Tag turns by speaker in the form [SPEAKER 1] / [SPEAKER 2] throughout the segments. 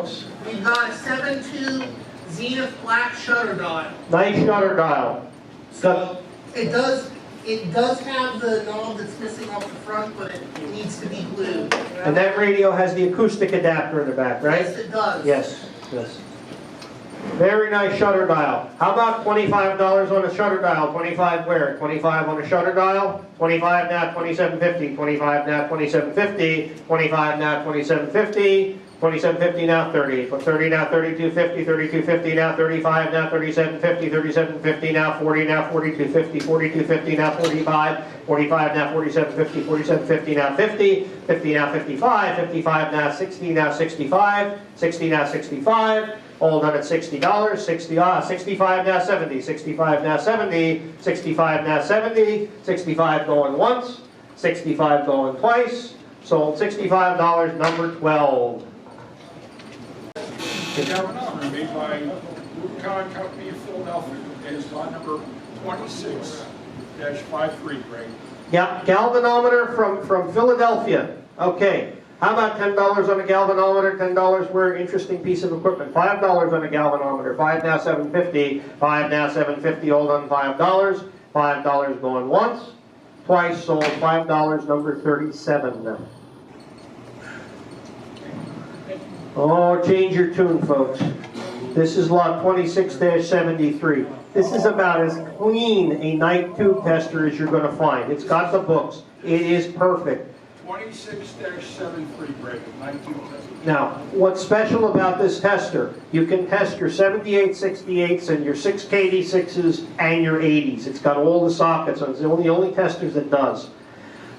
[SPEAKER 1] folks.
[SPEAKER 2] We've got a 7.2 Zenith black shutter dial.
[SPEAKER 1] Nice shutter dial.
[SPEAKER 2] So it does have the knob that's missing off the front, but it needs to be glued.
[SPEAKER 1] And that radio has the acoustic adapter in the back, right?
[SPEAKER 2] Yes, it does.
[SPEAKER 1] Yes, yes. Very nice shutter dial. How about $25 on a shutter dial? 25 where? 25 on a shutter dial? 25 now, 2750. 25 now, 2750. 25 now, 2750. 2750 now, 30. 30 now, 3250. 3250 now, 35 now, 3750. 3750 now, 40 now, 4250. 4250 now, 45. 45 now, 4750. 4750 now, 50. 50 now, 55. 55 now, 60 now, 65. 60 now, 65. All done at $60. 65 now 70. 65 now 70. 65 now 70. 65 going once. 65 going twice. Sold $65. Number 12.
[SPEAKER 3] Galvanometer made by Rubicon Company of Philadelphia. It is lot number 26-53, Greg.
[SPEAKER 1] Yeah, galvanometer from Philadelphia. Okay. How about $10 on a galvanometer? $10 where interesting piece of equipment. $5 on a galvanometer. 5 now 750. 5 now 750. Hold on $5. $5 going once. Twice sold. $5. Number 37. Oh, change your tune, folks. This is lot 26-73. This is about as clean a night tube tester as you're going to find. It's got the books. It is perfect.
[SPEAKER 3] 26-73, Greg. 19 test.
[SPEAKER 1] Now, what's special about this tester, you can test your 78, 68s and your 6K86s and your 80s. It's got all the sockets, and it's the only testers that does.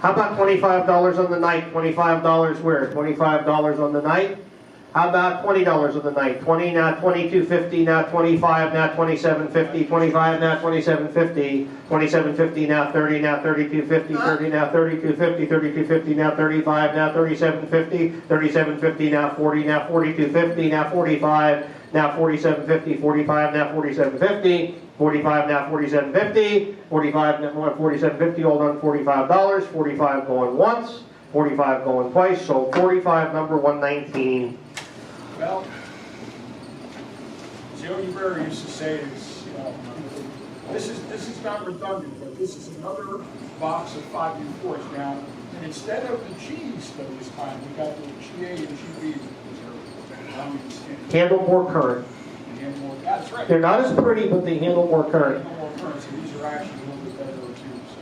[SPEAKER 1] How about $25 on the night? $25 where? $25 on the night? How about $20 on the night? 20 now, 2250 now, 25 now, 2750, 25 now, 2750, 2750 now, 30 now, 3250, 30 now, 3250, 3250 now, 35 now, 3750, 3750 now, 40 now, 4250 now, 45 now, 4750, 45 now, 4750, 45 now, 4750, 45 now, 4750. Hold on, $45. 45 going once, 45 going twice. So 45, number 119.
[SPEAKER 3] Well, Joey Berry used to say it's, this is not redundant, but this is another box of 5U4s. Now, instead of the G's this time, we got the GA and GB.
[SPEAKER 1] Handle more current.
[SPEAKER 3] That's right.
[SPEAKER 1] They're not as pretty, but they handle more current.
[SPEAKER 3] Handle more current, so these are actually a little bit better tubes.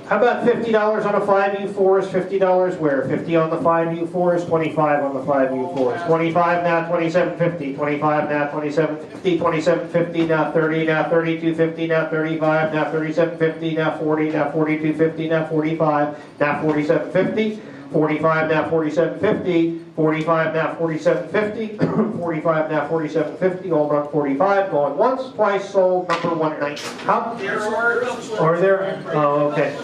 [SPEAKER 1] How about $50 on a 5U4s? $50 where? 50 on the 5U4s, 25 on the 5U4s. 25 now, 2750. 25 now, 2750. 2750 now, 30 now, 3250 now, 35 now, 3750 now, 40 now, 4250 now, 45 now, 4750. 45 now, 4750. 45 now, 4750. 45 now, 4750. Hold on, 45. Going once, twice. Sold. Number 190. How? Are there? Oh, okay.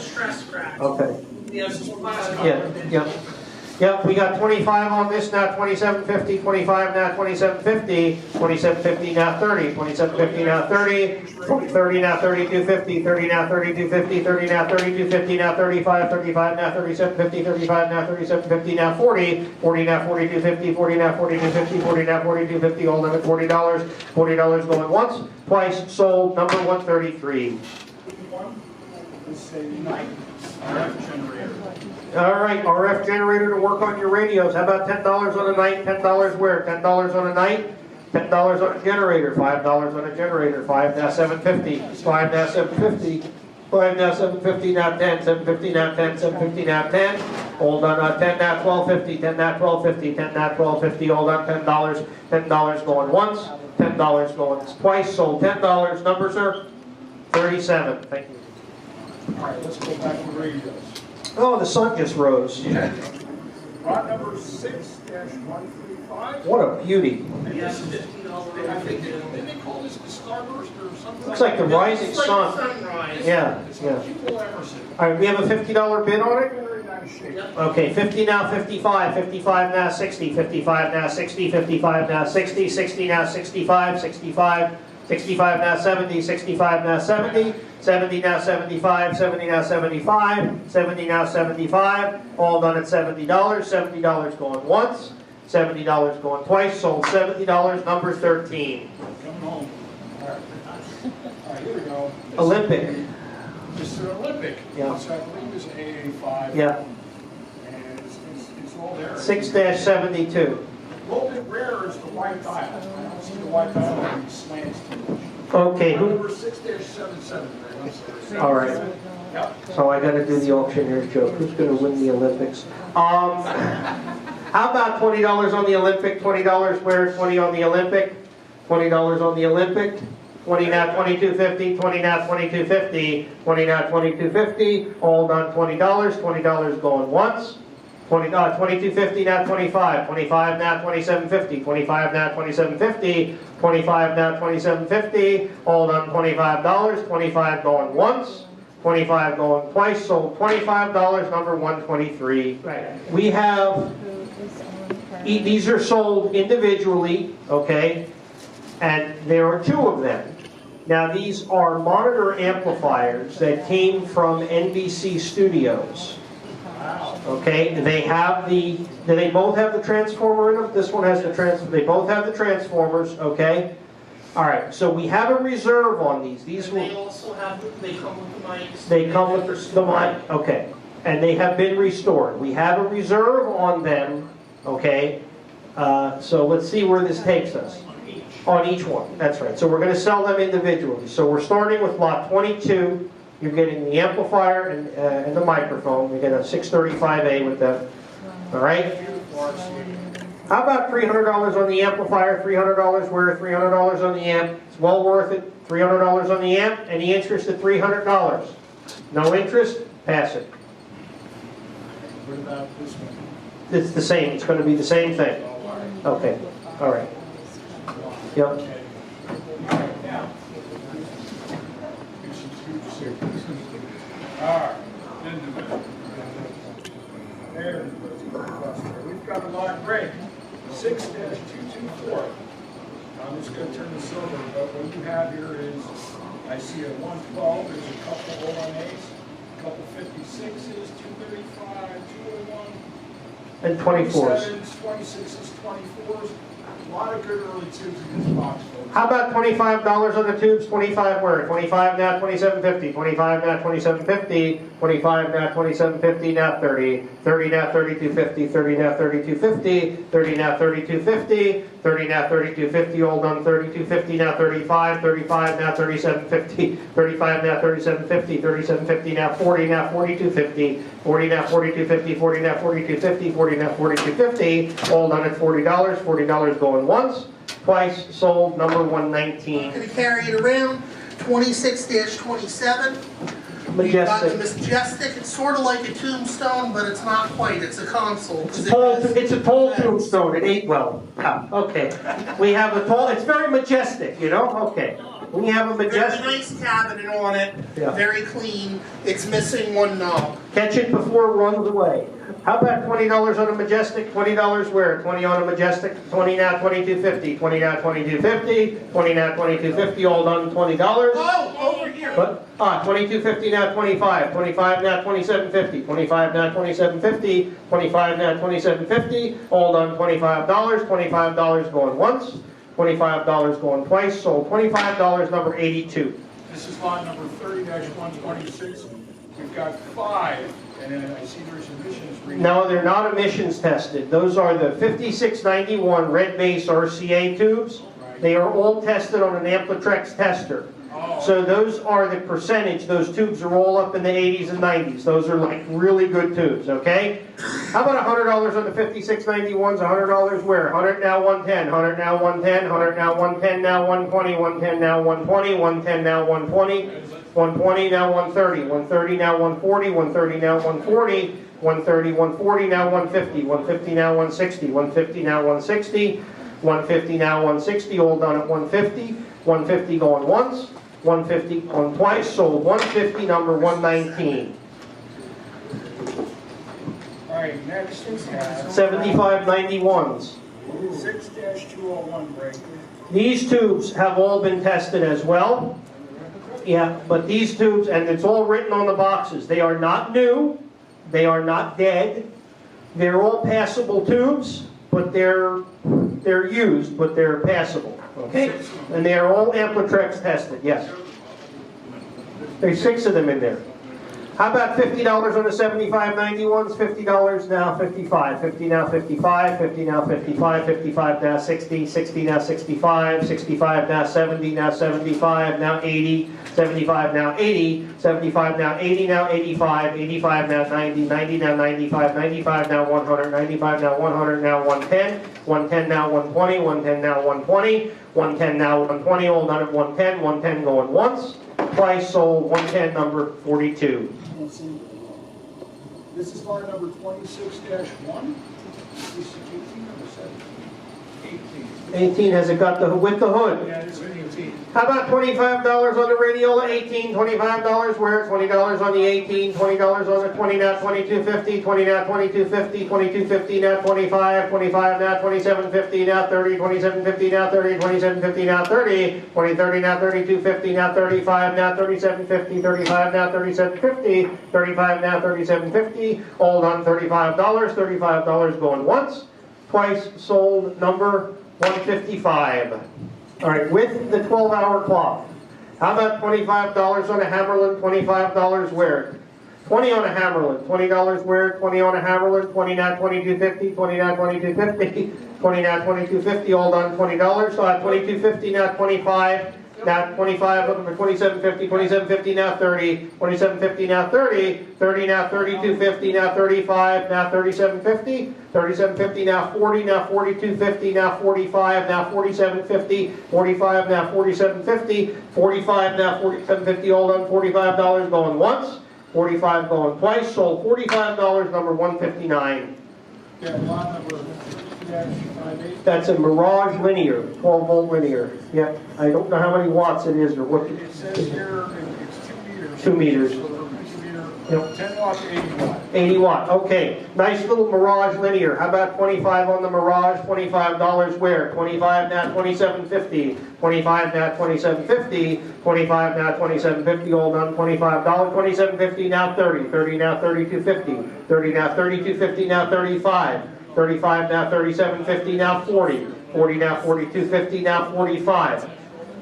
[SPEAKER 1] Okay. Yeah. Yep, we got 25 on this now, 2750, 25 now, 2750, 2750 now, 30, 2750 now, 30, 30 now, 3250, 30 now, 3250, 30 now, 3250 now, 35, 35 now, 3750, 35 now, 3750 now, 40, 40 now, 4250, 40 now, 4250, 40 now, 4250, all limit $40, $40 going once, twice, sold, number 133.
[SPEAKER 3] This is a night RF generator.
[SPEAKER 1] All right, RF generator to work on your radios. How about $10 on a night? $10 where? $10 on a night? $10 on a generator. $5 on a generator. 5 now 750. 5 now 750. 5 now 750 now 10. 750 now 10. 750 now 10. Hold on. 10 now 1250. 10 now 1250. 10 now 1250. Hold on. $10. $10 going once. $10 going twice. Sold $10. Number, sir? 37. Thank you.
[SPEAKER 3] All right, let's go back to radios.
[SPEAKER 1] Oh, the sun just rose.
[SPEAKER 3] Lot number 6-135.
[SPEAKER 1] What a beauty.
[SPEAKER 3] I think, didn't they call this the Starburst or something?
[SPEAKER 1] Looks like the rising sun. Yeah, yeah.
[SPEAKER 3] People Emerson.
[SPEAKER 1] All right, we have a $50 bid on it?
[SPEAKER 3] Very nice shape.
[SPEAKER 1] Okay, 50 now, 55, 55 now, 60, 55 now, 60, 55 now, 60, 60 now, 65, 65, 65 now, 70, 65 now, 70, 70 now, 75, 70 now, 75, 70 now, 75, all done at $70, $70 going once, $70 going twice, sold $70, number 13.
[SPEAKER 3] Coming home. All right. All right, here we go.
[SPEAKER 1] Olympic.
[SPEAKER 3] This is an Olympic.
[SPEAKER 1] Yeah.
[SPEAKER 3] Which I believe is AA5.
[SPEAKER 1] Yeah,
[SPEAKER 3] And it's all there.
[SPEAKER 1] 6-72.
[SPEAKER 3] A little bit rarer is the white dial. I don't see the white dial on these slants too much.
[SPEAKER 1] Okay, who,
[SPEAKER 3] Number 6-77. I'm sorry.
[SPEAKER 1] all right.
[SPEAKER 3] Yep.
[SPEAKER 1] So I gotta do the auctioneer's joke. Who's gonna win the Olympics? How about $20 on the Olympic, $20 where, 20 on the Olympic, $20 on the Olympic, 20 now, 22.50, 20 now, 22.50, 20 now, 22.50, all done $20, $20 going once, 22.50 now 25, 25 now 27.50, 25 now 27.50, 25 now 27.50, all done $25, 25 going once, 25 going twice, sold $25, number 123.
[SPEAKER 4] Right.
[SPEAKER 1] We have, these are sold individually, okay? And there are two of them. Now these are monitor amplifiers that came from NBC Studios. Okay, they have the, do they both have the transformer in them? This one has the they both have the transformers, okay? All right, so we have a reserve on these. These
[SPEAKER 2] And they
[SPEAKER 1] will,
[SPEAKER 2] also have, they come with the mics.
[SPEAKER 1] they come with the mic, okay. And they have been restored. We have a reserve on them, okay? So let's see where this takes us. On each one, that's right. So we're going to sell them individually. So we're starting with lot 22. You're getting the amplifier and the microphone. You get a 635A with them. All right? How about $300 on the amplifier? $300 where? $300 on the amp. It's well worth it. $300 on the amp. Any interest at $300? No interest? Pass it.
[SPEAKER 3] What about this one?
[SPEAKER 1] It's the same. It's going to be the same thing. Okay. All right. Yep.
[SPEAKER 3] Okay. Now. Here's some scoops here. All right. There. We've got a lot break. 6-224. I'm just going to turn this over, but what you have here is, I see a 112, there's a couple ONAs, a couple 56s, 235, 201,
[SPEAKER 1] And 24s.
[SPEAKER 3] 26s, 24s. A lot of good early tubes in this box, folks.
[SPEAKER 1] How about $25 on the tubes? 25 where? 25 now, 27.50. 25 now, 27.50. 25 now, 27.50. Now 30. 30 now, 32.50. 30 now, 32.50. 30 now, 32.50. 30 now, 32.50. All done. 32.50 now, 35. 35 now, 37.50. 35 now, 37.50. 37.50 now, 40 now, 42.50. 40 now, 42.50. 40 now, 42.50. 40 now, 42.50. All done at $40. $40 going once. Twice, sold, number 119.
[SPEAKER 2] Gonna carry it around, 26-27. We've got the Majestic, it's sort of like a tombstone, but it's not quite, it's a console.
[SPEAKER 1] It's a tall tombstone, it ain't well. Ah, okay. We have a tall, it's very majestic, you know? Okay. We have a
[SPEAKER 2] There's a
[SPEAKER 1] majestic.
[SPEAKER 2] nice cabinet on it,
[SPEAKER 1] Yeah.
[SPEAKER 2] very clean, it's missing one knob.
[SPEAKER 1] Catch it before it runs away. How about $20 on a Majestic? $20 where? 20 on a Majestic, 20 now, 22.50. 20 now, 22.50. 20 now, 22.50. All done, $20.
[SPEAKER 2] Oh, over here.
[SPEAKER 1] What? 22.50 now, 25. 25 now, 27.50. 25 now, 27.50. 25 now, 27.50. All done, $25. $25 going once. $25 going twice. Sold $25. Number 82.
[SPEAKER 3] This is lot number 30-126. We've got 5, and then I see there's emissions reading.
[SPEAKER 1] No, they're not emissions tested. Those are the 5691 red base RCA tubes. They are all tested on an Amplitrex tester.
[SPEAKER 3] Oh.
[SPEAKER 1] So those are the percentage. Those tubes are all up in the 80s and 90s. Those are like really good tubes, okay? How about $100 on the 5691s? $100 where? 100 now, 110. 100 now, 110. 100 now, 110 now, 120. 110 now, 120. 110 now, 120. 120 now, 130. 130 now, 140. 130 now, 140. 130, 140 now, 150. 150 now, 160. 150 now, 160. 150 now, 160. All done at 150. 150 going once. 150 going twice. Sold 150, number 119.
[SPEAKER 3] All right, next we have
[SPEAKER 1] 7591s.
[SPEAKER 3] 6-201 break.
[SPEAKER 1] These tubes have all been tested as well. Yeah, but these tubes, and it's all written on the boxes, they are not new, they are not dead, they're all passable tubes, but they're used, but they're passable, okay? And they are all Amplitrex tested, yes. There's 6 of them in there. How about $50 on the 7591s? $50 now, 55. 50 now, 55. 50 now, 55. 55 now, 60. 60 now, 65. 65 now, 70. Now 75. Now 80. 75 now, 80. 75 now, 80 now, 85. 85 now, 90. 90 now, 95. 95 now, 100. 95 now, 100. Now 110. 110 now, 120. 110 now, 120. 110 now, 120. All done at 110. 110 going once. Twice sold. 110 number 42.
[SPEAKER 3] And see, this is line number 26-1. This is 18 or 17?
[SPEAKER 1] 18, has it got the, with the hood?
[SPEAKER 3] Yeah, it's 18.
[SPEAKER 1] How about $25 on the Radiola 18, $25 where? $20 on the 18, $20 on the 20 now, $22.50, $20 now, $22.50, $22.50 now, $25, $25 now, $27.50 now, $30, $27.50 now, $30, $27.50 now, $30, $20.30 now, $32.50 now, $35 now, $37.50, $35 now, $37.50, $35 now, $37.50, all done $35, $35 going once, twice sold, number 155. All right, with the 12-hour clock. How about $25 on a Hammerlin, $25 where? 20 on a Hammerlin, $20 where? 20 on a Hammerlin, 20 now, $22.50, 20 now, $22.50, 20 now, $22.50, all done $20. So $22.50 now, 25. Now 25, looking for 27.50, 27.50 now 30, 27.50 now 30, 30 now 32.50 now 35, now 37.50, 37.50 now 40, now 42.50 now 45, now 47.50, 45 now 47.50, 45 now 47.50, all done $45 going once, 45 going twice, sold $45, number 159.
[SPEAKER 3] Yeah, line number 58.
[SPEAKER 1] That's a Mirage Linear, 12-volt linear. Yeah, I don't know how many watts it is or what.
[SPEAKER 3] It says here it's 2 meters.
[SPEAKER 1] 2 meters.
[SPEAKER 3] So the meter,
[SPEAKER 1] Yep.
[SPEAKER 3] 10 watt to 80 watt.
[SPEAKER 1] 80 watt, okay. Nice little Mirage Linear. How about 25 on the Mirage? $25 where? 25 now, $27.50. 25 now, $27.50. 25 now, $27.50. All done, $25. $27.50 now, 30. 30 now, $32.50. 30 now, $32.50 now, 35. 35 now, $37.50 now, 40. 40 now, $42.50 now, 45.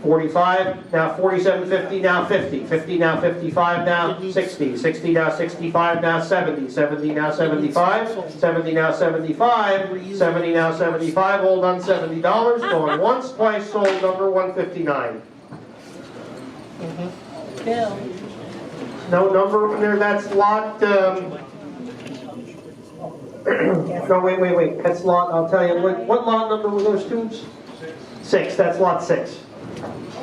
[SPEAKER 1] 45 now, $47.50 now, 50. 50 now, $55 now, 60. 60 now, $65 now, 70. 70 now, $75. 70 now, $75. 70 now, $75. All done, $70. Going once, twice sold, number 159.
[SPEAKER 4] Bill.
[SPEAKER 1] No number in there, that's lot, no, wait, that's lot, I'll tell you, what lot number were those tubes? 6, that's lot 6.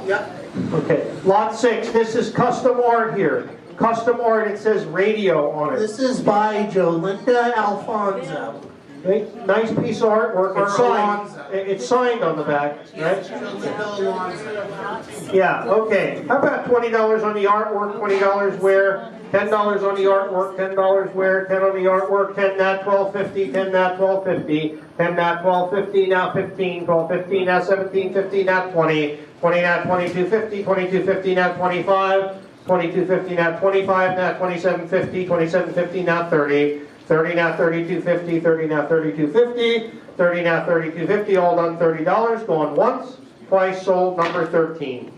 [SPEAKER 2] Yep.
[SPEAKER 1] Okay, lot 6, this is custom art here. Custom art, it says radio on it.
[SPEAKER 2] This is by Jolinda Alfonso.
[SPEAKER 1] Okay, nice piece of artwork, it's
[SPEAKER 2] Or
[SPEAKER 1] signed,
[SPEAKER 2] Alonzo.
[SPEAKER 1] it's signed on the back, right?
[SPEAKER 2] Jolinda Alfonso.
[SPEAKER 1] Yeah, okay. How about $20 on the artwork, $20 where? $10 on the artwork, $10 where? 10 on the artwork, 10 now, $12.50, 10 now, $12.50, 10 now, $12.50, now 15, $12.50, now $17.50, now 20, 20 now, $22.50, $22.50, now 25, $22.50, now 25, now $27.50, $27.50, now 30, 30 now, $32.50, 30 now, $32.50, 30 now, $32.50, all done $30, going once, twice sold, number 13.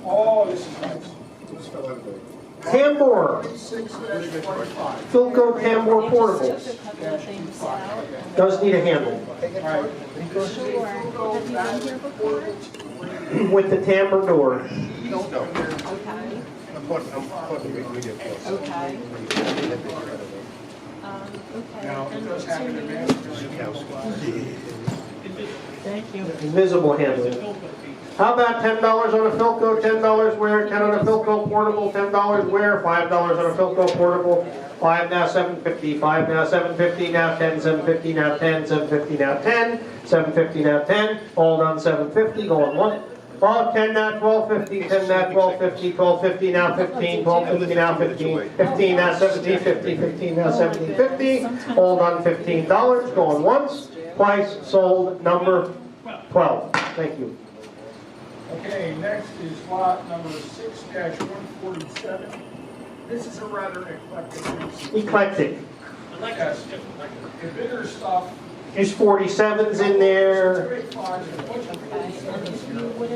[SPEAKER 3] Oh, this is nice.
[SPEAKER 1] Tambor,
[SPEAKER 3] 26-25.
[SPEAKER 1] Philco Tambor portables. Does need a handle.
[SPEAKER 3] Right. This is a Fugo back portable.
[SPEAKER 1] With the tambour door.
[SPEAKER 4] Okay.
[SPEAKER 3] Now, it does have an advanced.
[SPEAKER 4] Thank you.
[SPEAKER 1] Invisible handle. How about $10 on a Philco, $10 where? 10 on a Philco portable, $10 where? $5 on a Philco portable. 5 now, $7.50, 5 now, $7.50, now 10, $7.50, now 10, $7.50, now 10, $7.50, now 10, all done $7.50, going one. 10 now, $12.50, 10 now, $12.50, $12.50 now 15, $12.50 now 15, 15 now $17.50, 15 now $17.50, all done $15, going once, twice, sold, number 12. Thank you.
[SPEAKER 3] Okay, next is lot number 6-147. This is a rather eclectic piece.
[SPEAKER 1] Eclectic.
[SPEAKER 3] Yes. The bigger stuff.
[SPEAKER 1] There's 47s in there.
[SPEAKER 3] Grade 5s, a bunch of grade 7s here. We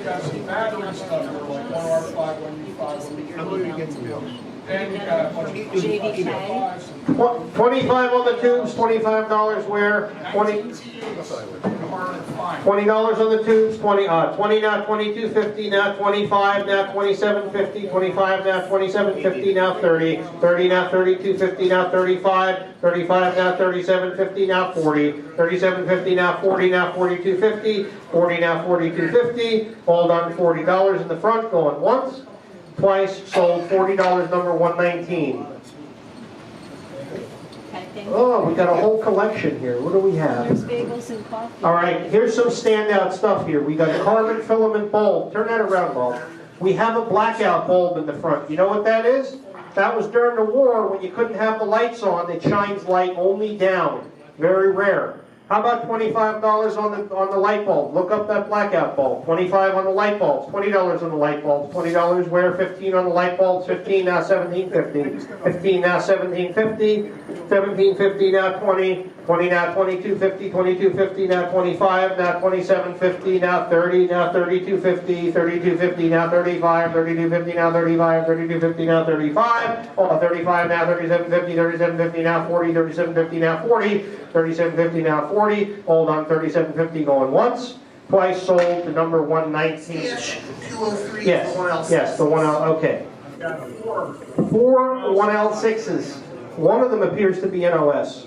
[SPEAKER 3] got some battery stuff here, like 1R5, 1U5, 1U5. Then you got a bunch of
[SPEAKER 4] JVK.
[SPEAKER 3] 5s.
[SPEAKER 1] 25 on the tubes, $25 where? 20. $20 on the tubes, 20 now, 22.50 now, 25 now, 27.50, 25 now, 27.50 now, 30, 30 now, 32.50 now, 35, 35 now, 37.50 now, 40, 37.50 now, 40 now, 42.50, 40 now, 42.50, all done $40 in the front, going once, twice, sold $40, number 119.
[SPEAKER 4] Okay, thank you.
[SPEAKER 1] Oh, we got a whole collection here. What do we have?
[SPEAKER 4] There's bagels and coffee.
[SPEAKER 1] All right, here's some standout stuff here. We got a carbon filament bulb. Turn that around, Bob. We have a blackout bulb in the front. You know what that is? That was during the war when you couldn't have the lights on. It shines light only down. Very rare. How about $25 on the light bulb? Look up that blackout bulb. 25 on the light bulbs. $20 on the light bulbs. $20 where? 15 on the light bulbs. 15 now, 17.50. 15 now, 17.50. 17.50 now, 20. 20 now, 22.50. 22.50 now, 25. Now 27.50. Now 30. Now 32.50. 32.50 now, 35. 32.50 now, 35. 32.50 now, 35. Oh, 35 now, 37.50. 37.50 now, 40. 37.50 now, 40. 37.50 now, 40. Hold on, 37.50 going once. Twice, sold to number 119.
[SPEAKER 2] Yes, 203
[SPEAKER 1] Yes,
[SPEAKER 2] is the one else.
[SPEAKER 1] yes, the 1L, okay.
[SPEAKER 3] Got 4.
[SPEAKER 1] 4 1L6s. One of them appears to be NOS.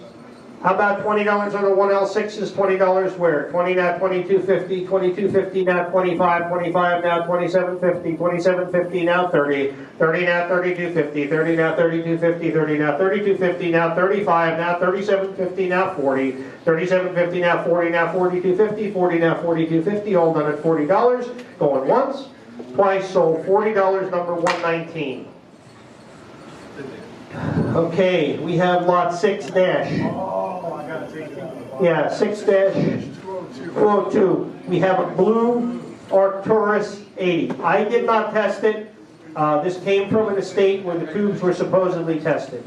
[SPEAKER 1] How about $20 on the 1L6s? $20 where? 20 now, 22.50, 22.50 now, 25, 25 now, 27.50, 27.50 now, 30, 30 now, 32.50, 30 now, 32.50, 30 now, 32.50 now, 35 now, 37.50 now, 40, 37.50 now, 40 now, 42.50, 40 now, 42.50, all done at $40, going once, twice, sold $40, number 119. Okay, we have lot 6 dash.
[SPEAKER 3] Oh, I gotta take it.
[SPEAKER 1] Yeah, 6 dash 202. We have a blue Arcturus 80. I did not test it. This came from an estate where the tubes were supposedly tested.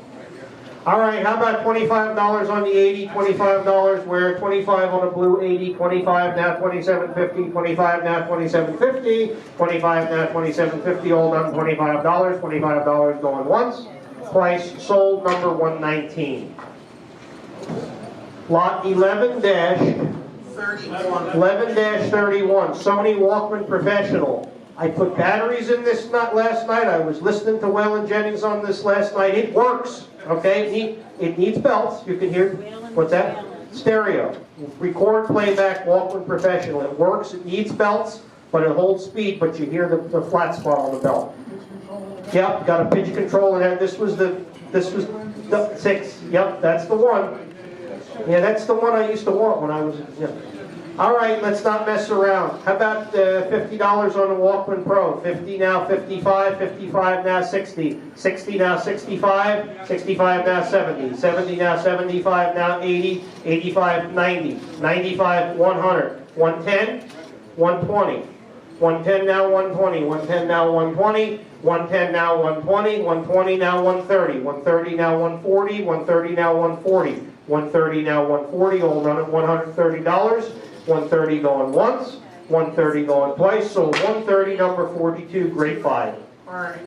[SPEAKER 1] All right, how about $25 on the 80? $25 where? 25 on a blue 80. 25 now, 27.50. 25 now, 27.50. 25 now, 27.50. All done $25. $25 going once. Twice, sold, number 119. Lot 11-31,
[SPEAKER 2] 31.
[SPEAKER 1] Sony Walkman Professional. I put batteries in this last night. I was listening to Waylon Jennings on this last night. It works, okay? It needs belts. You can hear, what's that? Stereo. Record, playback, Walkman Professional. It works, it needs belts, but it holds speed, but you hear the flat spot on the belt. Yep, got a pitch control in there. This was the 6. Yep, that's the one. Yeah, that's the one I used to want when I was. Yeah. All right, let's not mess around. How about $50 on the Walkman Pro? 50 now, 55, 55 now, 60, 60 now, 65, 65 now, 70, 70 now, 75 now, 80, 85, 90, 95, 100, 110, 120. 110 now, 120, 110 now, 120, 110 now, 120, 120 now, 130, 130 now, 140, 130 now, 140, 130 now, 140, all run at $130, 130 going once, 130 going twice, so 130, number 42, grade 5.
[SPEAKER 2] All right.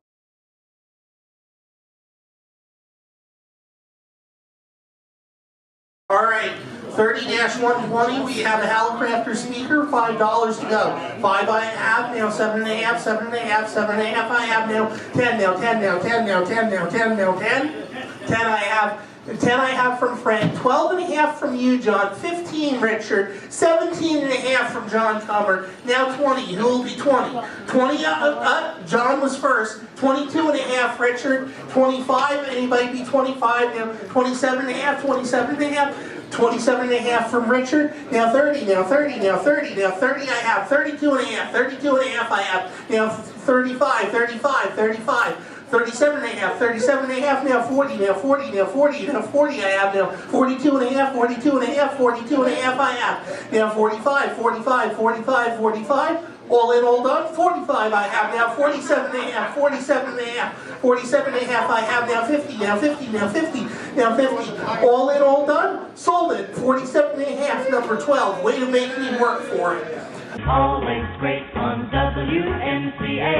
[SPEAKER 2] All right, 30-120, we have a Hallicrafter speaker, $5 to go. 5 I have now, 7.5, 7.5, 7.5 I have now, 10 now, 10 now, 10 now, 10 now, 10 now, 10. 10 I have. 10 I have from Frank, 12.5 from you, John, 15, Richard, 17.5 from John Comer, now 20, who will be 20? 20, John was first, 22.5, Richard, 25, anybody be 25, now 27.5, 27.5, 27.5 from Richard, now 30, now 30, now 30, now 30 I have, 32.5, 32.5 I have, now 35, 35, 35, 37.5, 37.5, now 40, now 40, now 40, now 40 I have now, 42.5, 42.5, 42.5 I have, now 45, 45, 45, 45, All in, all done, 45 I have now, 47 and a half, 47 and a half, 47 and a half I have now, 50 now, 50 now, 50 now, 50. All in, all done, sold it, 47 and a half, number 12. Way to make me work for it.
[SPEAKER 5] Always great on WMCA.